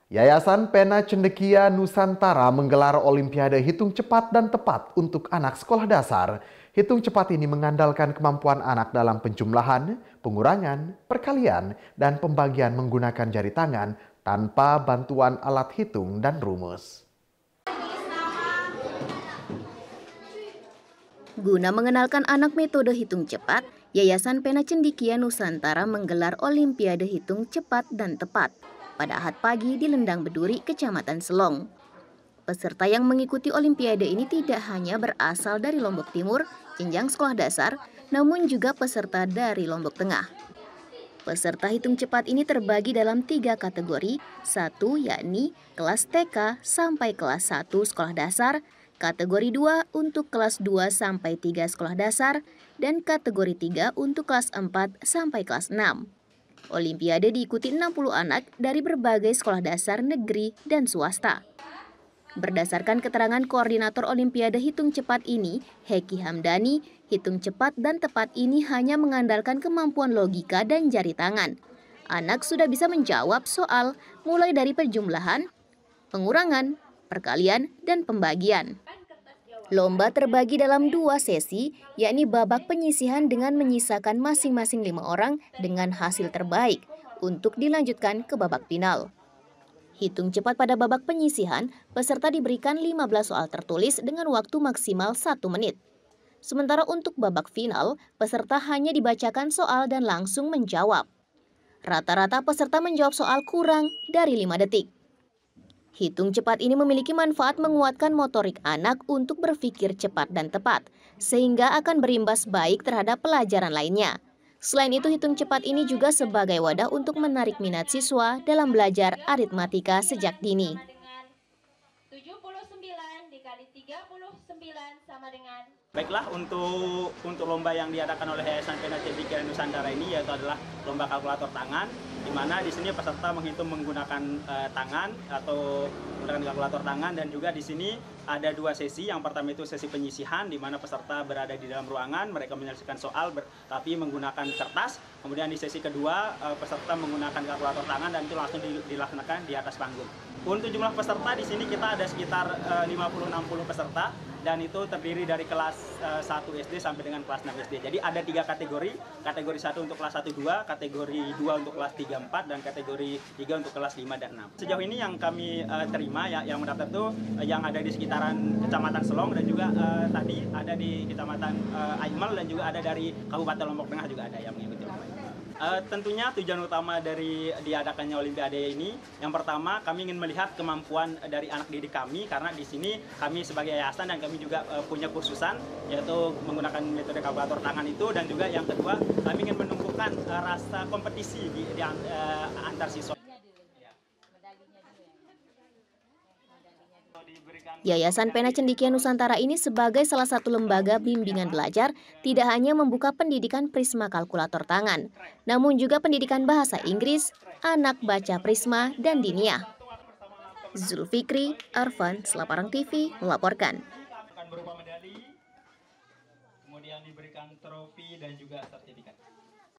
Yayasan Pena Cendekia Nusantara menggelar Olimpiade Hitung Cepat dan Tepat untuk anak sekolah dasar. Hitung cepat ini mengandalkan kemampuan anak dalam penjumlahan, pengurangan, perkalian, dan pembagian menggunakan jari tangan tanpa bantuan alat hitung dan rumus. Guna mengenalkan anak metode hitung cepat, Yayasan Pena Cendekia Nusantara menggelar Olimpiade Hitung Cepat dan Tepat pada Ahad pagi di Lendang Beduri, Kecamatan Selong. Peserta yang mengikuti Olimpiade ini tidak hanya berasal dari Lombok Timur, jenjang sekolah dasar, namun juga peserta dari Lombok Tengah. Peserta hitung cepat ini terbagi dalam 3 kategori, satu yakni kelas TK sampai kelas 1 sekolah dasar, kategori 2 untuk kelas 2 sampai 3 sekolah dasar, dan kategori 3 untuk kelas 4 sampai kelas 6. Olimpiade diikuti 60 anak dari berbagai sekolah dasar negeri dan swasta. Berdasarkan keterangan koordinator Olimpiade Hitung Cepat ini, Heki Hamdani, hitung cepat dan tepat ini hanya mengandalkan kemampuan logika dan jari tangan. Anak sudah bisa menjawab soal mulai dari perjumlahan, pengurangan, perkalian, dan pembagian. Lomba terbagi dalam 2 sesi, yakni babak penyisihan dengan menyisakan masing-masing 5 orang dengan hasil terbaik untuk dilanjutkan ke babak final. Hitung cepat pada babak penyisihan, peserta diberikan 15 soal tertulis dengan waktu maksimal 1 menit. Sementara untuk babak final, peserta hanya dibacakan soal dan langsung menjawab. Rata-rata peserta menjawab soal kurang dari 5 detik. Hitung cepat ini memiliki manfaat menguatkan motorik anak untuk berpikir cepat dan tepat, sehingga akan berimbas baik terhadap pelajaran lainnya. Selain itu, hitung cepat ini juga sebagai wadah untuk menarik minat siswa dalam belajar aritmatika sejak dini. 79 dikali 39 sama dengan... Baiklah, untuk lomba yang diadakan oleh Yayasan Pena Cendekia Nusantara ini yaitu adalah lomba kalkulator tangan, di mana di sini peserta menghitung menggunakan tangan atau menggunakan kalkulator tangan, dan juga di sini ada 2 sesi. Yang pertama itu sesi penyisihan, di mana peserta berada di dalam ruangan, mereka menyelesaikan soal tapi menggunakan kertas. Kemudian di sesi kedua peserta menggunakan kalkulator tangan dan itu langsung dilaksanakan di atas panggung. Untuk jumlah peserta di sini kita ada sekitar 50-60 peserta, dan itu terdiri dari kelas 1 SD sampai dengan kelas 6 SD. Jadi ada 3 kategori, kategori 1 untuk kelas 1-2, kategori 2 untuk kelas 3-4, dan kategori 3 untuk kelas 5 dan 6. Sejauh ini yang kami terima yang mendaftar itu yang ada di sekitaran Kecamatan Selong, dan juga tadi ada di Kecamatan Aimal, dan juga ada dari Kabupaten Lombok Tengah juga ada yang mengikuti lomba ini. Tentunya tujuan utama dari diadakannya Olimpiade ini, yang pertama kami ingin melihat kemampuan dari anak didik kami, karena di sini kami sebagai yayasan dan kami juga punya kursusan yaitu menggunakan metode kalkulator tangan itu, dan juga yang kedua kami ingin menumbuhkan rasa kompetisi di antar siswa. Yayasan Pena Cendekia Nusantara ini sebagai salah satu lembaga bimbingan belajar tidak hanya membuka pendidikan Prisma kalkulator tangan, namun juga pendidikan bahasa Inggris, anak baca Prisma, dan Diniyah. Zulfikri, Arfan, Selaparang TV melaporkan. Akan berupa medali, kemudian diberikan trofi dan juga sertifikat.